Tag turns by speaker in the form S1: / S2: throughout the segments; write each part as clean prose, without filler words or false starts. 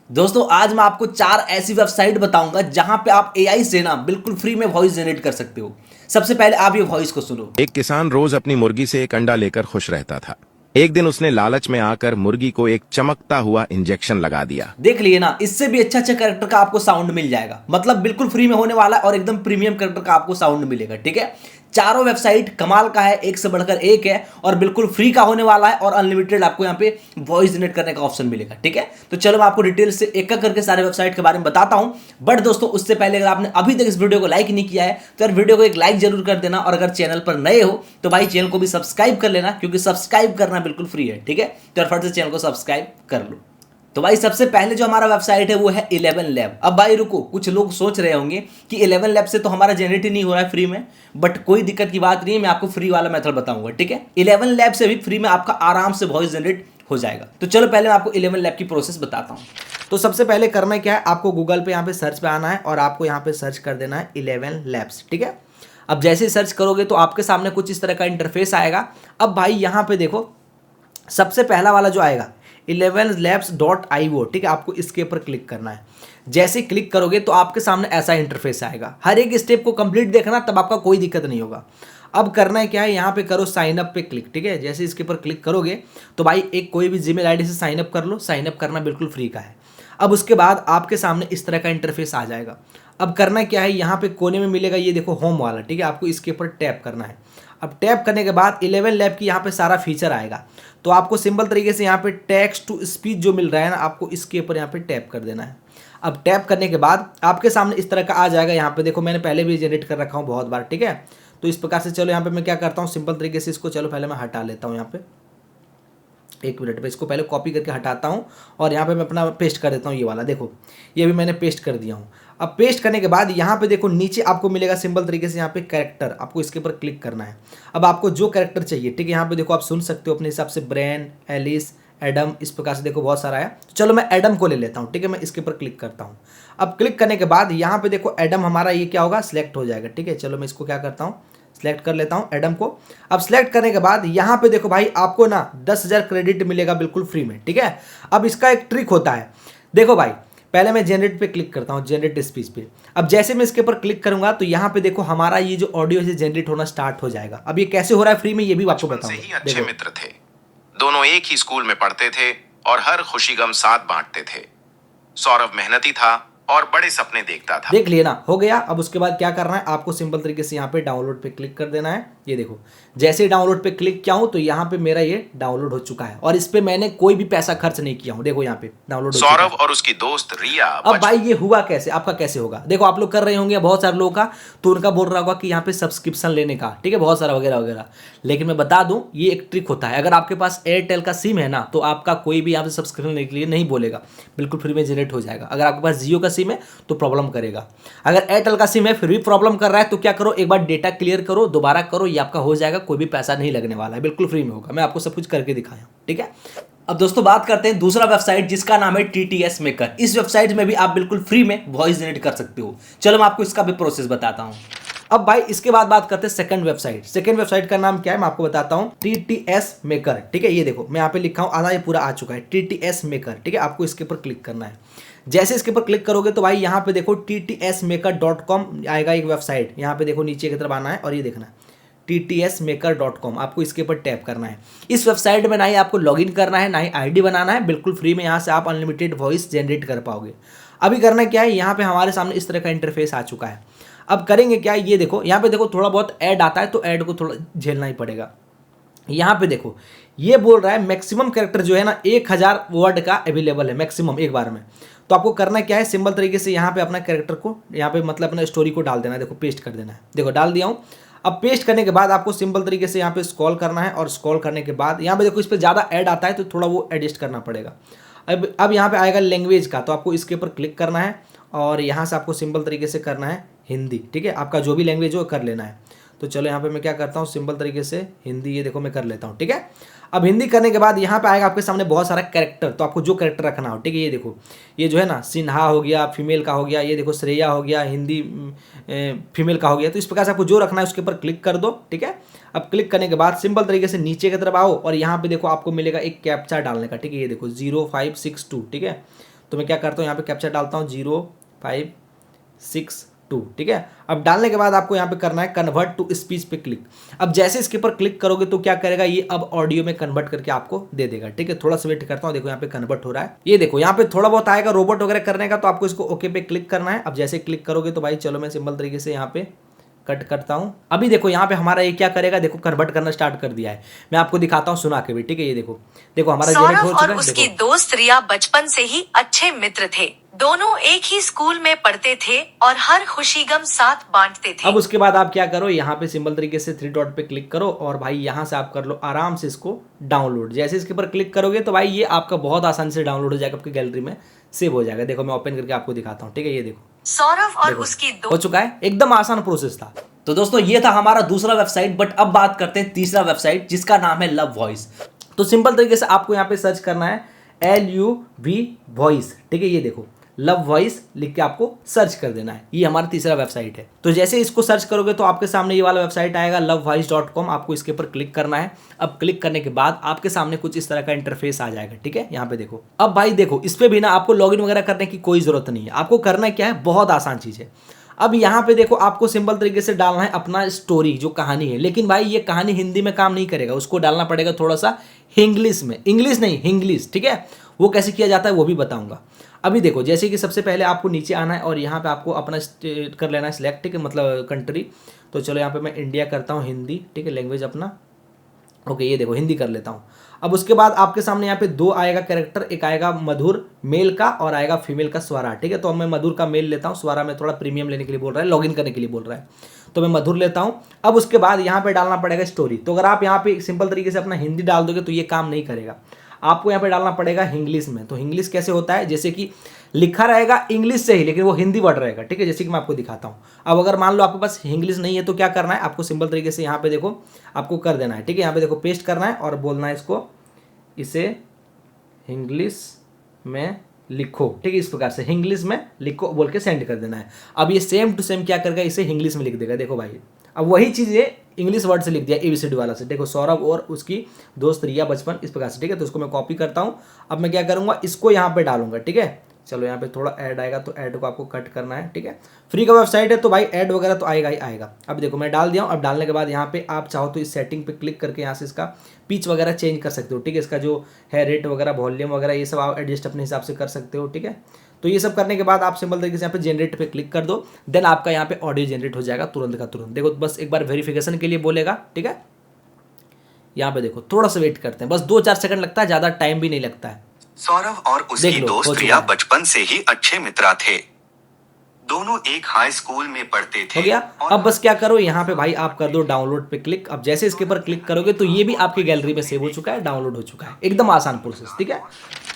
S1: दोस्तों आज मैं आपको 4 ऐसी वेबसाइट बताऊंगा जहां पे आप एआई से ना बिल्कुल फ्री में वॉइस जनरेट कर सकते हो। सबसे पहले आप ये वॉइस को सुनो।
S2: एक किसान रोज अपनी मुर्गी से एक अंडा लेकर खुश रहता था। एक दिन उसने लालच में आकर मुर्गी को एक चमकता हुआ इंजेक्शन लगा दिया।
S1: देख लिए ना, इससे भी अच्छा अच्छा कैरेक्टर का आपको साउंड मिल जाएगा। मतलब बिल्कुल फ्री में होने वाला है और एकदम प्रीमियम कैरेक्टर का आपको साउंड मिलेगा। ठीक है, चारों वेबसाइट कमाल का है, एक से बढ़कर एक है और बिल्कुल फ्री का होने वाला है और अनलिमिटेड आपको यहाँ पे वॉइस जनरेट करने का ऑप्शन मिलेगा। ठीक है, तो चलो मैं आपको डिटेल से एक एक करके सारे वेबसाइट के बारे में बताता हूं। बट दोस्तों उससे पहले अगर आपने अभी तक इस वीडियो को लाइक नहीं किया है तो यार वीडियो को एक लाइक जरूर कर देना, और अगर चैनल पर नए हो तो भाई चैनल को भी सब्सक्राइब कर लेना, क्योंकि सब्सक्राइब करना बिल्कुल फ्री है। ठीक है, तो यार फट से चैनल को सब्सक्राइब कर लो। तो भाई सबसे पहले जो हमारा वेबसाइट है वो है 11 लैब। अब भाई रुको, कुछ लोग सोच रहे होंगे कि 11 लैब से तो हमारा जनरेट ही नहीं हो रहा है फ्री में, बट कोई दिक्कत की बात नहीं है, मैं आपको फ्री वाला मेथड बताऊंगा। ठीक है, 11 लैब से भी फ्री में आपका आराम से वॉइस जनरेट हो जाएगा। तो चलो पहले मैं आपको 11 लैब की प्रोसेस बताता हूँ। तो सबसे पहले करना क्या है, आपको गूगल पे यहाँ पे सर्च पे आना है और आपको यहाँ पे सर्च कर देना है 11 लैब्स। ठीक है, अब जैसे ही सर्च करोगे तो आपके सामने कुछ इस तरह का इंटरफेस आएगा। अब भाई यहाँ पे देखो, सबसे पहला वाला जो आएगा 11labs.io। ठीक है, आपको इसके ऊपर क्लिक करना है। जैसे क्लिक करोगे तो आपके सामने ऐसा इंटरफेस आएगा। हर एक स्टेप को कंप्लीट देखना, तब आपका कोई दिक्कत नहीं होगा। अब करना है क्या है, यहाँ पे करो साइन अप पे क्लिक। ठीक है, जैसे इसके ऊपर क्लिक करोगे तो भाई एक कोई भी जीमेल आईडी से साइन अप कर लो। साइन अप करना बिल्कुल फ्री का है। अब उसके बाद आपके सामने इस तरह का इंटरफेस आ जाएगा। अब करना क्या है, यहाँ पे कोने में मिलेगा ये देखो होम वाला। ठीक है, आपको इसके ऊपर टैप करना है। अब टैप करने के बाद 11 लैब की यहाँ पे सारा फीचर आएगा। तो आपको सिंपल तरीके से यहाँ पे टेक्स्ट टू स्पीच जो मिल रहा है ना, आपको इसके ऊपर यहाँ पे टैप कर देना है। अब टैप करने के बाद आपके सामने इस तरह का आ जाएगा। यहाँ पे देखो मैंने पहले भी जनरेट कर रखा हूँ बहुत बार। ठीक है, तो इस प्रकार से चलो यहाँ पे मैं क्या करता हूँ, सिंपल तरीके से इसको चलो पहले मैं हटा लेता हूँ। यहाँ पे एक मिनट में इसको पहले कॉपी करके हटाता हूँ और यहाँ पे मैं अपना पेस्ट कर देता हूँ। ये वाला देखो, ये भी मैंने पेस्ट कर दिया हूँ। अब पेस्ट करने के बाद यहाँ पे देखो नीचे आपको मिलेगा सिंपल तरीके से यहाँ पे कैरेक्टर, आपको इसके ऊपर क्लिक करना है। अब आपको जो कैरेक्टर चाहिए, ठीक है, यहाँ पे देखो आप सुन सकते हो अपने हिसाब से, ब्रेन, एलिस, एडम, इस प्रकार से देखो बहुत सारा है। चलो मैं एडम को ले लेता हूँ। ठीक है, मैं इसके ऊपर क्लिक करता हूँ। अब क्लिक करने के बाद यहाँ पे देखो एडम हमारा ये क्या होगा, सिलेक्ट हो जाएगा। ठीक है, चलो मैं इसको क्या करता हूँ, सिलेक्ट कर लेता हूं एडम को। अब सिलेक्ट करने के बाद यहां पे देखो भाई आपको ना 10,000 क्रेडिट मिलेगा बिल्कुल फ्री में। ठीक है, अब इसका एक ट्रिक होता है। देखो भाई, पहले मैं जनरेट पे क्लिक करता हूं, जनरेट स्पीच पे। अब जैसे मैं इसके ऊपर क्लिक करूंगा तो यहां पे देखो हमारा ये जो ऑडियो से जनरेट होना स्टार्ट हो जाएगा। अब ये कैसे हो रहा है फ्री में, ये भी आपको
S2: बचपन से ही
S1: बताऊंगा।
S2: अच्छे
S1: देखो,
S2: मित्र थे। दोनों एक ही स्कूल में पढ़ते थे और हर खुशी गम साथ बांटते थे। सौरभ मेहनती था और बड़े सपने देखता था।
S1: देख लिए ना, हो गया। अब उसके बाद क्या करना है, आपको सिंपल तरीके से यहाँ पे डाउनलोड पे क्लिक कर देना है। ये देखो, जैसे ही डाउनलोड पे क्लिक किया हूँ तो यहाँ पे मेरा ये डाउनलोड हो चुका है और इस पे मैंने कोई भी पैसा खर्च नहीं किया हूँ। देखो यहाँ पे डाउनलोड हो चुका है।
S2: सौरभ और उसकी दोस्त रिया
S1: अब भाई ये हुआ कैसे, आपका कैसे होगा, देखो आप लोग कर रहे होंगे बहुत सारे लोगों का, तो उनका बोल रहा होगा कि यहाँ पे सब्सक्रिप्शन लेने का, ठीक है, बहुत सारा वगैरह वगैरह। लेकिन मैं बता दूं ये एक ट्रिक होता है। अगर आपके पास एयरटेल का सिम है ना, तो आपका कोई भी यहाँ पे सब्सक्रिप्शन लेने के लिए नहीं बोलेगा, बिल्कुल फ्री में जनरेट हो जाएगा। अगर आपके पास जियो का सिम है तो प्रॉब्लम करेगा। अगर एयरटेल का सिम है फिर भी प्रॉब्लम कर रहा है तो क्या करो, एक बार डेटा क्लियर करो, दोबारा करो, ये आपका हो जाएगा। कोई भी पैसा नहीं लगने वाला है, बिल्कुल फ्री में होगा। मैं आपको सब कुछ करके दिखाया। ठीक है, अब दोस्तों बात करते हैं दूसरा वेबसाइट जिसका नाम है TTS मेकर। इस वेबसाइट में भी आप बिल्कुल फ्री में वॉइस जनरेट कर सकते हो। चलो मैं आपको इसका भी प्रोसेस बताता हूं। अब भाई इसके बाद बात करते हैं सेकंड वेबसाइट। सेकंड वेबसाइट का नाम क्या है मैं आपको बताता हूं, TTS मेकर। ठीक है, ये देखो मैं यहाँ पे लिखा हूं, आधा ये पूरा आ चुका है, TTS मेकर। ठीक है, आपको इसके ऊपर क्लिक करना है। जैसे इसके ऊपर क्लिक करोगे तो भाई यहाँ पे देखो ttsmaker.com आएगा एक वेबसाइट। यहाँ पे देखो नीचे की तरफ आना है और ये देखना है ttsmaker.com, आपको इसके ऊपर टैप करना है। इस वेबसाइट में ना ही आपको लॉगिन करना है, ना ही आईडी बनाना है, बिल्कुल फ्री में यहाँ से आप अनलिमिटेड वॉइस जनरेट कर पाओगे। अभी करना क्या है, यहाँ पे हमारे सामने इस तरह का इंटरफेस आ चुका है। अब करेंगे क्या, ये देखो यहाँ पे देखो थोड़ा बहुत ऐड आता है तो ऐड को थोड़ा झेलना ही पड़ेगा। यहाँ पे देखो ये बोल रहा है मैक्सिमम कैरेक्टर जो है ना 1000 वर्ड का अवेलेबल है मैक्सिमम एक बार में। तो आपको करना क्या है, सिंपल तरीके से यहाँ पे अपना कैरेक्टर को यहाँ पे मतलब अपना स्टोरी को डाल देना है। देखो पेस्ट कर देना है, देखो डाल दिया हूँ। अब पेस्ट करने के बाद आपको सिंपल तरीके से यहाँ पे स्क्रॉल करना है और स्क्रॉल करने के बाद यहाँ पे देखो इस पर ज़्यादा ऐड आता है तो थोड़ा वो एडजस्ट करना पड़ेगा। अब यहाँ पे आएगा लैंग्वेज का, तो आपको इसके ऊपर क्लिक करना है और यहाँ से आपको सिंपल तरीके से करना है हिंदी। ठीक है, आपका जो भी लैंग्वेज हो कर लेना है। तो चलो यहाँ पे मैं क्या करता हूँ, सिंपल तरीके से हिंदी, ये देखो मैं कर लेता हूँ। ठीक है, अब हिंदी करने के बाद यहाँ पे आएगा आपके सामने बहुत सारा कैरेक्टर, तो आपको जो कैरेक्टर रखना हो। ठीक है, ये देखो ये जो है ना सिन्हा हो गया, फीमेल का हो गया, ये देखो श्रेया हो गया, हिंदी फीमेल का हो गया। तो इस प्रकार से आपको जो रखना है उसके ऊपर क्लिक कर दो। ठीक है, अब क्लिक करने के बाद सिंपल तरीके से नीचे की तरफ आओ और यहाँ पे देखो आपको मिलेगा एक कैप्चा डालने का। ठीक है, ये देखो 0562। ठीक है, तो मैं क्या करता हूँ, यहाँ पे कैप्चा डालता हूँ 0562, ठीक है। अब डालने के बाद आपको यहाँ पे करना है कन्वर्ट टू स्पीच पे क्लिक। अब जैसे इसके ऊपर क्लिक करोगे तो क्या करेगा, ये अब ऑडियो में कन्वर्ट करके आपको दे देगा, ठीक है। थोड़ा सा वेट करता हूँ, देखो यहाँ पे कन्वर्ट हो रहा है, ये देखो यहाँ पे थोड़ा बहुत आएगा रोबोट वगैरह करने का, तो आपको इसको ओके पे क्लिक करना है। अब जैसे क्लिक करोगे तो भाई चलो मैं सिंपल तरीके से यहाँ पे कट करता हूं। अभी देखो यहाँ पे हमारा ये क्या करेगा, देखो कन्वर्ट करना स्टार्ट कर दिया है। मैं आपको दिखाता हूं सुना के भी, ठीक है। ये देखो, देखो हमारा जनरेट हो चुका है।
S3: और उसकी दोस्त रिया बचपन से ही अच्छे मित्र थे, दोनों एक ही स्कूल में पढ़ते थे और हर खुशी गम साथ बांटते थे।
S1: अब उसके बाद आप क्या करो, यहाँ पे सिंपल तरीके से 3 डॉट पे क्लिक करो और भाई यहाँ से आप कर लो आराम से इसको डाउनलोड। जैसे इसके ऊपर क्लिक करोगे तो भाई ये आपका बहुत आसानी से डाउनलोड हो जाएगा, आपकी गैलरी में सेव हो जाएगा। देखो मैं ओपन करके आपको दिखाता हूँ, ठीक है। ये देखो
S3: सौरभ और उसकी
S1: हो चुका है, एकदम आसान प्रोसेस था। तो दोस्तों ये था हमारा दूसरा वेबसाइट, बट अब बात करते हैं तीसरा वेबसाइट जिसका नाम है लव वॉइस। तो सिंपल तरीके से आपको यहाँ पे सर्च करना है LUV वॉइस, ठीक है। ये देखो लव वॉइस लिख के आपको सर्च कर देना है, ये हमारा तीसरा वेबसाइट है। तो जैसे इसको सर्च करोगे तो आपके सामने ये वाला वेबसाइट आएगा lovevoice.com, आपको इसके ऊपर क्लिक करना है। अब क्लिक करने के बाद आपके सामने कुछ इस तरह का इंटरफेस आ जाएगा, ठीक है। यहाँ पे देखो, अब भाई देखो इस पे भी ना आपको लॉगिन वगैरह करने की कोई जरूरत नहीं है। आपको करना क्या है, बहुत आसान चीज है। अब यहाँ पे देखो आपको सिंपल तरीके से डालना है अपना स्टोरी, जो कहानी है। लेकिन भाई ये कहानी हिंदी में काम नहीं करेगा, उसको डालना पड़ेगा थोड़ा सा इंग्लिश में, इंग्लिश नहीं हिंग्लिश, ठीक है। वो कैसे किया जाता है वो भी बताऊंगा। अभी देखो जैसे कि सबसे पहले आपको नीचे आना है और यहाँ पे आपको अपना स्टेट कर लेना है सिलेक्ट, ठीक है, मतलब कंट्री। तो चलो यहाँ पे मैं इंडिया करता हूँ, हिंदी, ठीक है, लैंग्वेज अपना ओके। ये देखो हिंदी कर लेता हूँ। अब उसके बाद आपके सामने यहाँ पे 2 आएगा कैरेक्टर, एक आएगा मधुर मेल का और आएगा फीमेल का स्वरा, ठीक है। तो मैं मधुर का मेल लेता हूँ, स्वरा में थोड़ा प्रीमियम लेने के लिए बोल रहा है, लॉगिन करने के लिए बोल रहा है, तो मैं मधुर लेता हूँ। अब उसके बाद यहाँ पे डालना पड़ेगा स्टोरी। तो अगर आप यहाँ पे सिंपल तरीके से अपना हिंदी डाल दोगे तो ये काम नहीं करेगा, आपको यहाँ पे डालना पड़ेगा इंग्लिश में। तो इंग्लिश कैसे होता है, जैसे कि लिखा रहेगा इंग्लिश से ही लेकिन वो हिंदी वर्ड रहेगा, ठीक है, जैसे कि मैं आपको दिखाता हूँ। अब अगर मान लो आपके पास इंग्लिश नहीं है तो क्या करना है, आपको सिंपल तरीके से यहाँ पे देखो आपको कर देना है, ठीक है। यहाँ पे देखो पेस्ट करना है और बोलना है इसको, इसे इंग्लिश में लिखो, ठीक है, इस प्रकार से इंग्लिश में लिखो बोल के सेंड कर देना है। अब ये सेम टू सेम क्या करेगा, इसे इंग्लिश में लिख देगा। देखो भाई अब वही चीज़ ये इंग्लिश वर्ड से लिख दिया ABCD वाला से। देखो सौरभ और उसकी दोस्त रिया बचपन, इस प्रकार से, ठीक है। तो इसको मैं कॉपी करता हूँ। अब मैं क्या करूँगा, इसको यहाँ पे डालूंगा, ठीक है। चलो यहाँ पे थोड़ा ऐड आएगा तो ऐड को आपको कट करना है, ठीक है। फ्री का वेबसाइट है तो भाई ऐड वगैरह तो आएगा ही आएगा। अब देखो मैं डाल दिया हूँ। अब डालने के बाद यहाँ पे आप चाहो तो इस सेटिंग पे क्लिक करके यहाँ से इसका पिच वगैरह चेंज कर सकते हो, ठीक है। इसका जो है रेट वगैरह, वॉल्यूम वगैरह, ये सब आप एडजस्ट अपने हिसाब से कर सकते हो, ठीक है। तो ये सब करने के बाद आप सिंपल तरीके से यहाँ पे जनरेट पे क्लिक कर दो, देन आपका यहाँ पे ऑडियो जनरेट हो जाएगा तुरंत का तुरंत। देखो बस एक बार वेरिफिकेशन के लिए बोलेगा, ठीक है। यहाँ पे देखो थोड़ा सा वेट करते हैं, बस 2-4 सेकंड लगता है, ज्यादा टाइम भी नहीं लगता है।
S2: सौरभ और उसकी दोस्त रिया बचपन से ही अच्छे मित्र थे, दोनों एक हाई स्कूल में पढ़ते थे।
S1: हो गया। अब बस क्या करो, यहाँ पे भाई आप कर दो डाउनलोड पे क्लिक। अब जैसे इसके ऊपर क्लिक करोगे तो ये भी आपकी गैलरी में सेव हो चुका है, डाउनलोड हो चुका है, एकदम आसान प्रोसेस, ठीक है।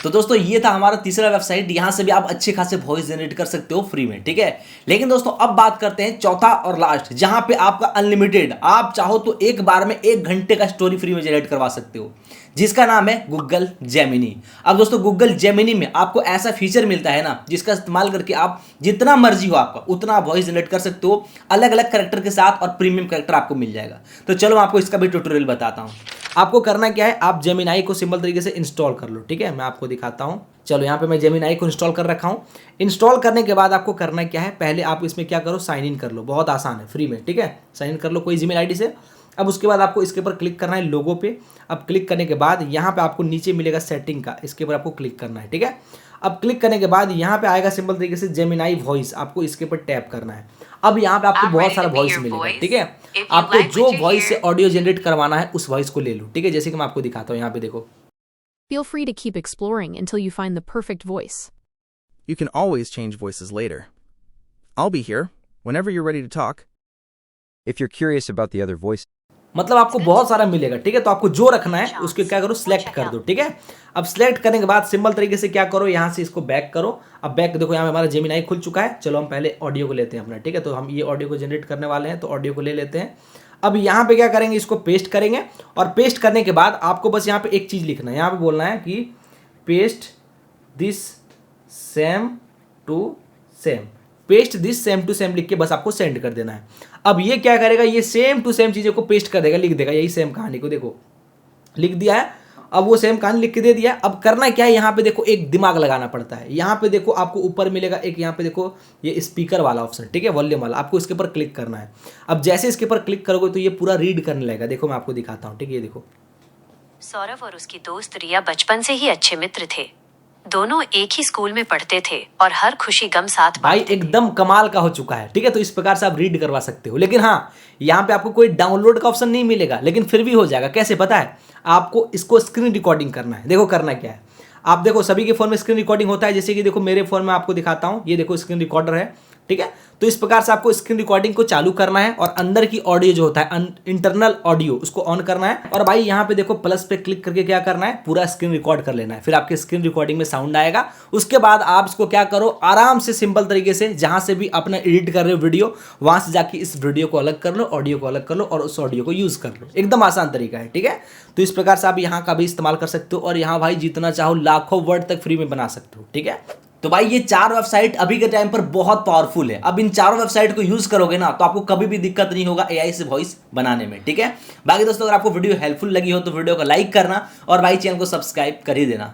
S1: तो दोस्तों ये था हमारा तीसरा वेबसाइट, यहाँ से भी आप अच्छे खासे वॉइस जनरेट कर सकते हो फ्री में, ठीक है। लेकिन दोस्तों अब बात करते हैं चौथा और लास्ट, जहां पे आपका अनलिमिटेड, आप चाहो तो एक बार में 1 घंटे का स्टोरी फ्री में जनरेट करवा सकते हो, जिसका नाम है गूगल जेमिनी। अब दोस्तों गूगल जेमिनी में आपको ऐसा फीचर मिलता है ना, जिसका इस्तेमाल करके आप जितना मर्जी हो आपका उतना वॉइस जनरेट कर सकते हो, अलग अलग कैरेक्टर के साथ, और प्रीमियम कैरेक्टर आपको मिल जाएगा। तो चलो मैं आपको इसका भी ट्यूटोरियल बताता हूँ। आपको करना क्या है, आप जेमिनाई को सिंपल तरीके से इंस्टॉल कर लो, ठीक है। मैं आपको दिखाता हूँ। चलो यहाँ पे मैं जेमिनाई को इंस्टॉल कर रखा हूँ। इंस्टॉल करने के बाद आपको करना क्या है, पहले आप इसमें क्या करो, साइन इन कर लो, बहुत आसान है, फ्री में, ठीक है। साइन इन कर लो कोई जीमेल आईडी से। अब उसके बाद आपको इसके ऊपर क्लिक करना है, लोगो पे। अब क्लिक करने के बाद यहाँ पे आपको नीचे मिलेगा सेटिंग का, इसके ऊपर आपको क्लिक करना है, ठीक है। अब क्लिक करने के बाद यहाँ पे आएगा सिंपल तरीके से जेमिनाई वॉइस, आपको इसके ऊपर टैप करना है। अब यहाँ पे आपको बहुत सारा वॉइस मिलेगा, ठीक है। आपको जो वॉइस से ऑडियो जनरेट करवाना है उस वॉइस को ले लो, ठीक है। जैसे कि मैं आपको दिखाता हूँ, यहाँ पे देखो।
S4: Feel free to keep exploring until you find the perfect voice.
S5: You can always change voices later. I'll be here whenever you're ready to talk.
S6: If you're curious about the other voice,
S1: मतलब आपको बहुत सारा मिलेगा, ठीक है। तो आपको जो रखना है उसको क्या करो, सिलेक्ट कर दो, ठीक है। अब सिलेक्ट करने के बाद सिंपल तरीके से क्या करो, यहाँ से इसको बैक करो। अब बैक देखो यहाँ पे हमारा जेमिनाई खुल चुका है। चलो हम पहले ऑडियो को लेते हैं अपना, ठीक है। तो हम ये ऑडियो को जनरेट करने वाले हैं, तो ऑडियो को ले लेते हैं। अब यहाँ पे क्या करेंगे, इसको पेस्ट करेंगे, और पेस्ट करने के बाद आपको बस यहाँ पे एक चीज लिखना है। यहाँ पे बोलना है कि paste this same to same, paste this same to same लिख के बस आपको सेंड कर देना है। अब ये क्या करेगा, ये सेम टू सेम चीज़ों को पेस्ट कर देगा, लिख देगा, यही सेम कहानी को देखो लिख दिया है। अब वो सेम कहानी लिख के दे दिया। अब करना क्या है, यहाँ पे देखो एक दिमाग लगाना पड़ता है। यहाँ पे देखो आपको ऊपर मिलेगा एक, यहाँ पे देखो ये स्पीकर वाला ऑप्शन, ठीक है, वॉल्यूम वाला, आपको इसके ऊपर क्लिक करना है। अब जैसे इसके ऊपर क्लिक करोगे तो ये पूरा रीड करने लगेगा। देखो मैं आपको दिखाता हूँ, ठीक है, ये देखो।
S3: सौरभ और उसकी दोस्त रिया बचपन से ही अच्छे मित्र थे। दोनों एक ही स्कूल में पढ़ते थे और हर खुशी गम साथ
S1: भाई
S3: बांटते थे।
S1: एकदम कमाल का हो चुका है, ठीक है। तो इस प्रकार से आप रीड करवा सकते हो। लेकिन हाँ, यहाँ पे आपको कोई डाउनलोड का ऑप्शन नहीं मिलेगा, लेकिन फिर भी हो जाएगा। कैसे पता है, आपको इसको स्क्रीन रिकॉर्डिंग करना है। देखो करना क्या है, आप देखो सभी के फोन में स्क्रीन रिकॉर्डिंग होता है। जैसे कि देखो मेरे फोन में आपको दिखाता हूँ, ये देखो स्क्रीन रिकॉर्डर है, ठीक है। तो इस प्रकार से आपको स्क्रीन रिकॉर्डिंग को चालू करना है और अंदर की ऑडियो जो होता है, इंटरनल ऑडियो, उसको ऑन करना है। और भाई यहाँ पे देखो प्लस पे क्लिक करके क्या करना है, पूरा स्क्रीन रिकॉर्ड कर लेना है। फिर आपके स्क्रीन रिकॉर्डिंग में साउंड आएगा। उसके बाद आप इसको क्या करो, आराम से सिंपल तरीके से जहां से भी अपना एडिट कर रहे हो वीडियो, वहां से जाके इस वीडियो को अलग कर लो, ऑडियो को अलग कर लो और उस ऑडियो को यूज कर लो। एकदम आसान तरीका है, ठीक है। तो इस प्रकार से आप यहाँ का भी इस्तेमाल कर सकते हो और यहाँ भाई जितना चाहो लाखों वर्ड तक फ्री में बना सकते हो, ठीक है। तो भाई ये 4 वेबसाइट अभी के टाइम पर बहुत पावरफुल है। अब इन चारों वेबसाइट को यूज करोगे ना तो आपको कभी भी दिक्कत नहीं होगा एआई से वॉइस बनाने में, ठीक है। बाकी दोस्तों अगर आपको वीडियो हेल्पफुल लगी हो तो वीडियो को लाइक करना और भाई चैनल को सब्सक्राइब कर ही देना।